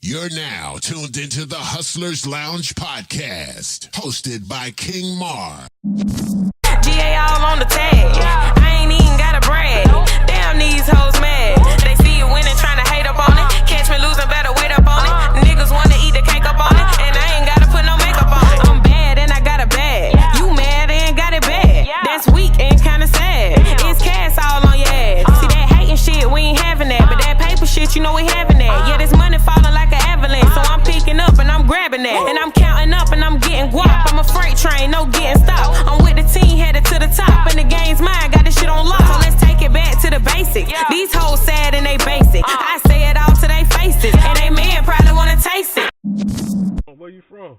You're now tuned into the Hustlers Lounge podcast, hosted by King Mar. GA all on the tag. I ain't even gotta brag. Damn, these hoes mad. They see you winning, trying to hate up on it. Catch me losing, better wait up on it. Niggas wanna eat the cake up on it, and I ain't gotta put no makeup on it. I'm bad and I got a bag. You mad and got it bad. That's weak and kinda sad. It's Cass all on your ass. See that hating shit, we ain't having that. But that paper shit, you know we having that. Yeah, this money falling like an avalanche. So I'm picking up and I'm grabbing that. And I'm counting up and I'm getting guap. I'm a freight train, no getting stopped. I'm with the team headed to the top. And the game's mine, got this shit on lock. So let's take it back to the basics. These hoes sad and they basic. I say it all to they faces. And they men probably wanna taste it. Where you from?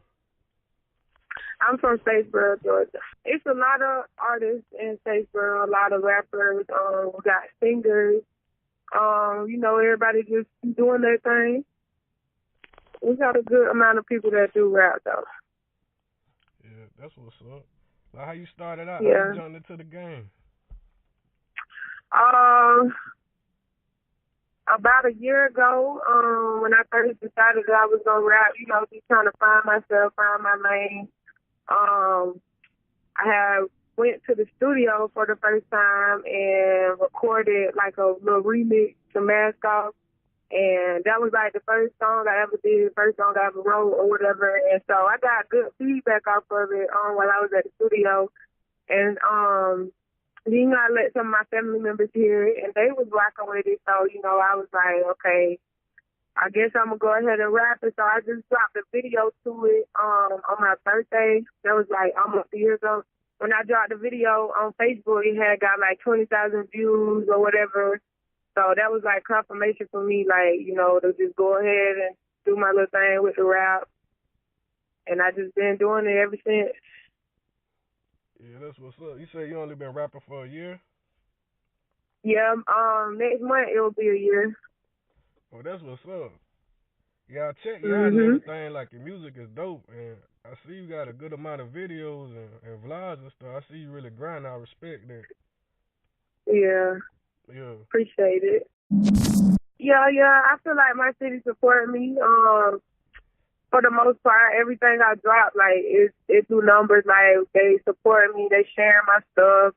I'm from Statesboro, Georgia. It's a lot of artists in Statesboro, a lot of rappers. We got singers. Everybody just doing their thing. We got a good amount of people that do rap, though. Yeah, that's what's up. Like how you started out? Yeah. How you jumped into the game? About a year ago, when I first decided that I was gonna rap, just trying to find myself, find my lane. I had went to the studio for the first time and recorded like a little remix to Mask Off. And that was like the first song I ever did, first song I ever wrote or whatever. And so I got good feedback off of it while I was at the studio. And then I let some of my family members hear it, and they was rocking with it. So, I was like, okay, I guess I'm going to go ahead and rap it. So I just dropped a video to it on my birthday. That was like almost a year ago. When I dropped the video on Facebook, it had got like 20,000 views or whatever. So that was like confirmation for me, like, to just go ahead and do my little thing with the rap. And I just been doing it ever since. Yeah, that's what's up. You say you only been rapping for a year? Yeah, next month it will be a year. Oh, that's what's up. Yeah, I check you out and everything. Like, your music is dope, and I see you got a good amount of videos and vlogs and stuff. I see you really grind. I respect that. Yeah. Yeah. Appreciate it. Yeah, I feel like my city support me. For the most part, everything I drop, like, it do numbers. Like, they support me. They share my stuff,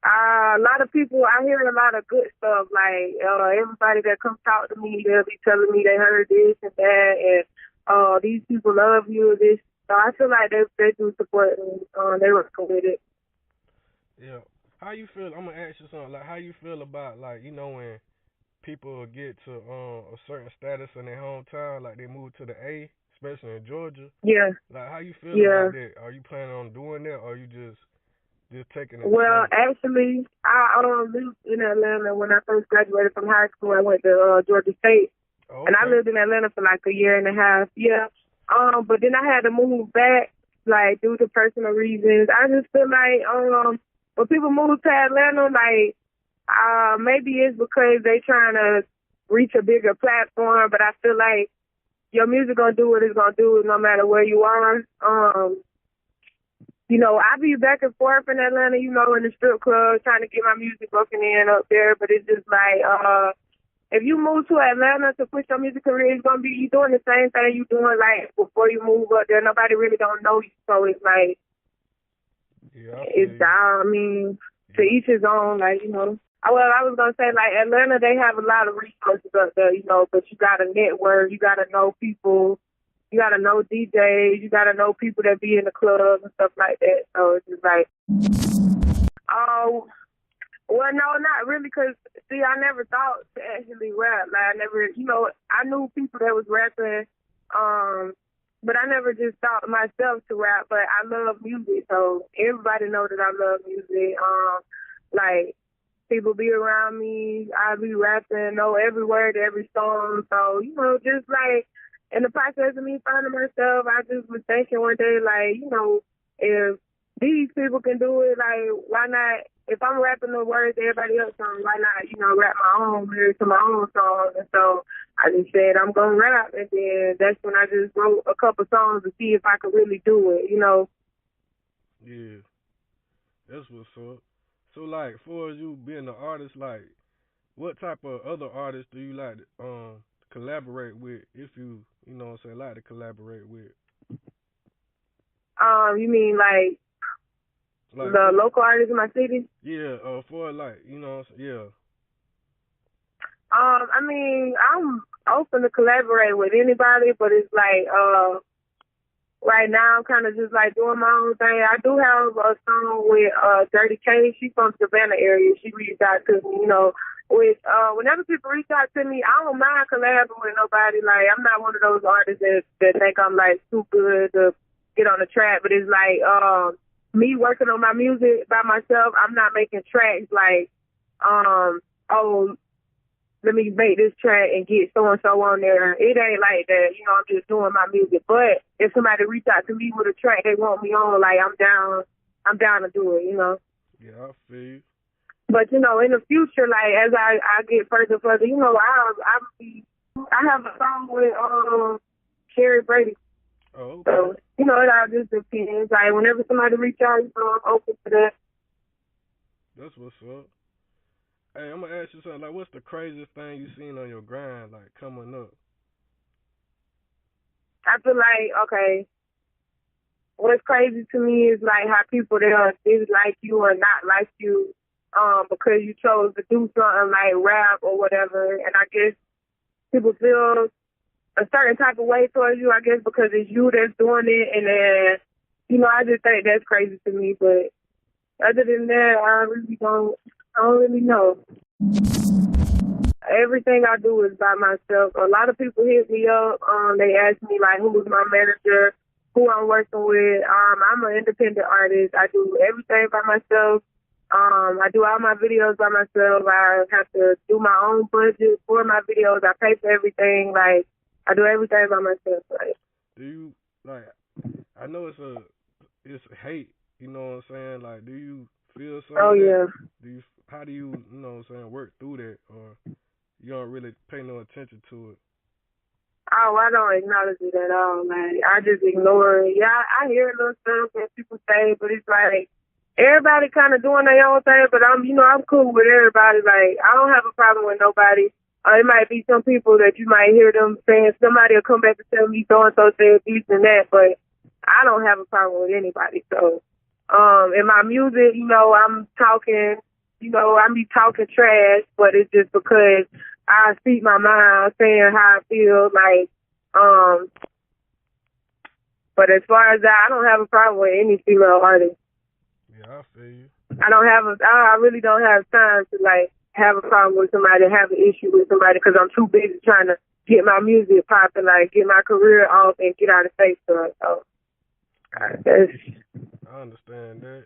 a lot of people, I hear a lot of good stuff. Like, everybody that comes talk to me, they'll be telling me they heard this and that, and these people love you, this. So I feel like they do support me. They work with it. Yeah. How you feel? I'm going to ask you something. Like, how you feel about, like, when people get to a certain status in their hometown, like they move to the A, especially in Georgia? Yeah. Like, how you feel about that? Are you planning on doing that, or are you just taking it? Well, actually, I lived in Atlanta when I first graduated from high school. I went to Georgia State, and I lived in Atlanta for like a year and a half. Yeah. But then I had to move back, like, due to personal reasons. I just feel like when people move to Atlanta, like, maybe it's because they trying to reach a bigger platform, but I feel like your music gonna do what it's gonna do no matter where you are. I be back and forth in Atlanta, in the strip club, trying to get my music broken in up there, but it's just like, if you move to Atlanta to push your music career, it's gonna be you doing the same thing you doing like before you move up there. Nobody really don't know you, so it's like, it's down. I mean, to each his own, like, Well, I was going to say, like, Atlanta, they have a lot of resources up there, but you got to network, you got to know people, you got to know DJs, you got to know people that be in the clubs and stuff like that. So it's just like, well, no, not really, because, see, I never thought to actually rap. Like, I never, I knew people that was rapping, but I never just thought myself to rap, but I love music, so everybody know that I love music. Like, people be around me, I be rapping, know every word, every song. So, just like in the process of me finding myself, I just was thinking one day, like, if these people can do it, like, why not? If I'm rapping the words everybody else on, why not, rap my own lyrics to my own song? And so I just said, I'm going to rap. And then that's when I just wrote a couple songs to see if I could really do it, Yeah. That's what's up. So, like, for you being an artist, like, what type of other artists do you like to collaborate with? If you know what I'm saying, like to collaborate with. You mean like the local artists in my city? Yeah, for like, you know what I'm saying, yeah. I mean, I'm open to collaborate with anybody, but it's like, right now I'm kind of just like doing my own thing. I do have a song with Dirty K. She's from Savannah area. She reached out to me, you know. With whenever people reach out to me, I don't mind collaborating with nobody. Like, I'm not one of those artists that think I'm like too good to get on the track, but it's like me working on my music by myself. I'm not making tracks like oh, let me make this track and get so and so on there. It ain't like that. You know, I'm just doing my music. But if somebody reach out to me with a track they want me on, like, I'm down to do it, you know. Yeah, I feel you. But, you know, in the future, like, as I get further, you know, I have a song with Sherry Brady. Oh, okay. So, you know, it all just depends. Like, whenever somebody reach out, you know, I'm open to that. That's what's up. Hey, I'm gonna ask you something. Like, what's the craziest thing you seen on your grind, like, coming up? I feel like, okay, what's crazy to me is, like, how people, they'll dislike you or not like you because you chose to do something like rap or whatever. And I guess people feel a certain type of way towards you, I guess, because it's you that's doing it. And then, you know, I just think that's crazy to me. But other than that, I don't really know. Everything I do is by myself. A lot of people hit me up. They ask me, like, who's my manager, who I'm working with. I'm an independent artist. I do everything by myself. I do all my videos by myself. I have to do my own budget for my videos. I pay for everything. Like, I do everything by myself. Like, do you, like, I know it's hate, you know what I'm saying? Like, do you feel something? Oh, yeah. How do you know what I'm saying, work through that, or you don't really pay no attention to it? Oh, I don't acknowledge it at all. Like, I just ignore it. Yeah, I hear little stuff that people say, but it's like, everybody kind of doing their own thing, but I'm cool with everybody. Like, I don't have a problem with nobody. It might be some people that you might hear them saying, somebody will come back and tell me so-and-so said this and that, but I don't have a problem with anybody. So, in my music, you know, I'm talking, you know, I be talking trash, but it's just because I speak my mind, saying how I feel, like, but as far as that, I don't have a problem with any female artist. Yeah, I feel you. I really don't have time to, like, have a problem with somebody, have an issue with somebody, because I'm too busy trying to get my music popping, like, get my career off and get out of state stuff. So, I understand that.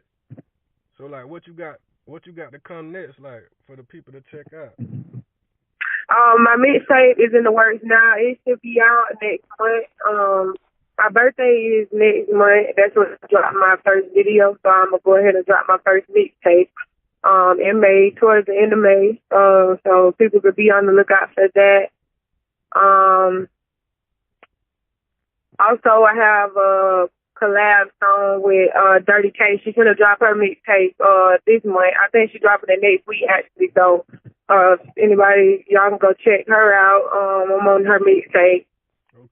So, like, what you got to come next, like, for the people to check out? My mixtape is in the works now. It should be out next month. My birthday is next month. That's when I drop my first video, so I'm gonna go ahead and drop my first mixtape in May, towards the end of May. So people could be on the lookout for that. Also, I have a collab song with Dirty K. She's gonna drop her mixtape this month. I think she's dropping it next week, actually. So anybody, y'all can go check her out. I'm on her mixtape.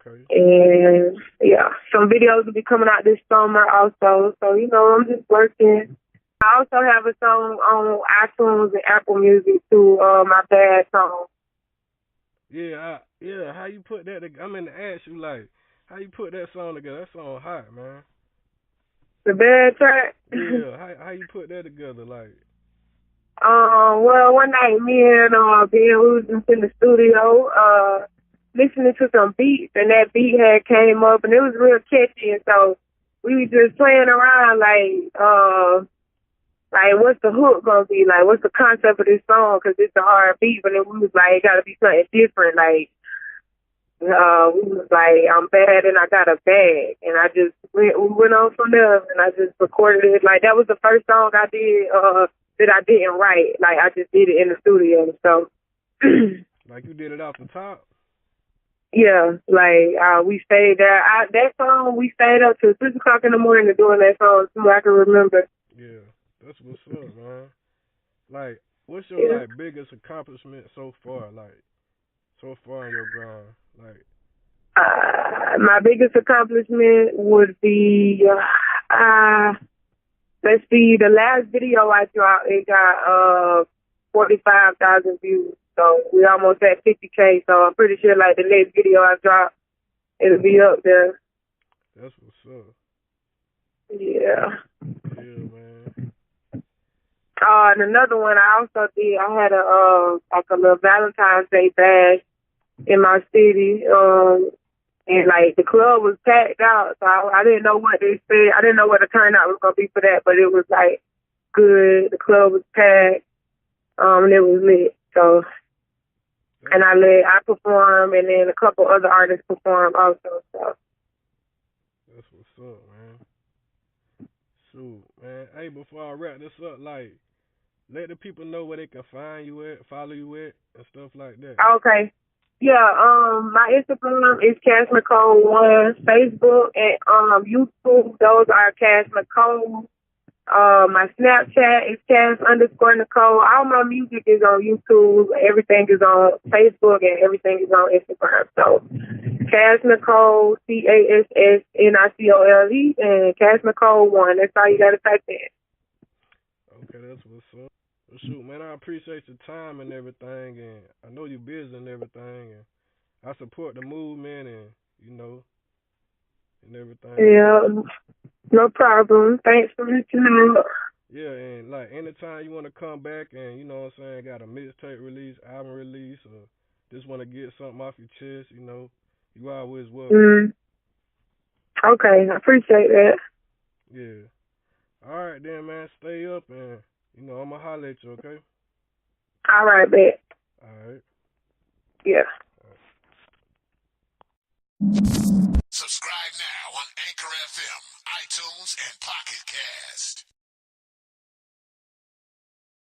Okay. And yeah, some videos will be coming out this summer also. So, you know, I'm just working. I also have a song on iTunes and Apple Music too, my bad song. Yeah, how you put that together? I'm in to ask you, like, how you put that song together? That song hot, man. The bad track? Yeah, how you put that together, like? Well, one night me and Ben, we was in the studio, listening to some beats, and that beat had came up, and it was real catchy, and so we were just playing around, like what's the hook gonna be, like, what's the concept of this song, because it's a hard beat, but then we was like, it gotta be something different, like, we was like, I'm bad and I got a bag, and we went on from there, and I just recorded it, like, that was the first song I did, that I didn't write, like, I just did it in the studio, so. Like, you did it off the top? Yeah, like, we stayed there. That song, we stayed up till 6 o'clock in the morning doing that song, so I can remember. Yeah, that's what's up, man. Like, what's your like biggest accomplishment so far? Like so far in your grind, like. My biggest accomplishment would be, let's see, the last video I dropped, it got 45,000 views. So we almost at 50K. So I'm pretty sure like the next video I drop, it'll be up there. That's what's up. Yeah. Yeah, man. And another one I also did, I had like a little Valentine's Day bash in my city. And like the club was packed out, so I didn't know what they said. I didn't know what the turnout was gonna be for that, but it was like good. The club was packed, and it was lit. So, and I performed, and then a couple other artists performed also. So that's what's up, man. Shoot, man. Hey, before I wrap this up, like, let the people know where they can find you at, follow you at, and stuff like that. Okay. Yeah, my Instagram is Cass Nicole 1, Facebook and YouTube, those are Cass Nicole. My Snapchat is Cass_Nicole. All my music is on YouTube, everything is on Facebook, and everything is on Instagram. So Cass Nicole, CASSNICOLE, and Cass Nicole 1. That's all you gotta type in. Okay, that's what's up. Well, shoot, man, I appreciate your time and everything, and I know you're busy and everything, and I support the movement and, you know, and everything. Yeah, no problem. Thanks for reaching out. Yeah, and, like, anytime you want to come back and, you know what I'm saying, got a mixtape release, album release, or just want to get something off your chest, you know, you always welcome. Okay, I appreciate that. Yeah. All right, then, man, stay up, and, you know, I'm going to holler at you, okay? All right, bet. All right. Yeah. Subscribe now on Anchor FM, iTunes, and Pocket Cast.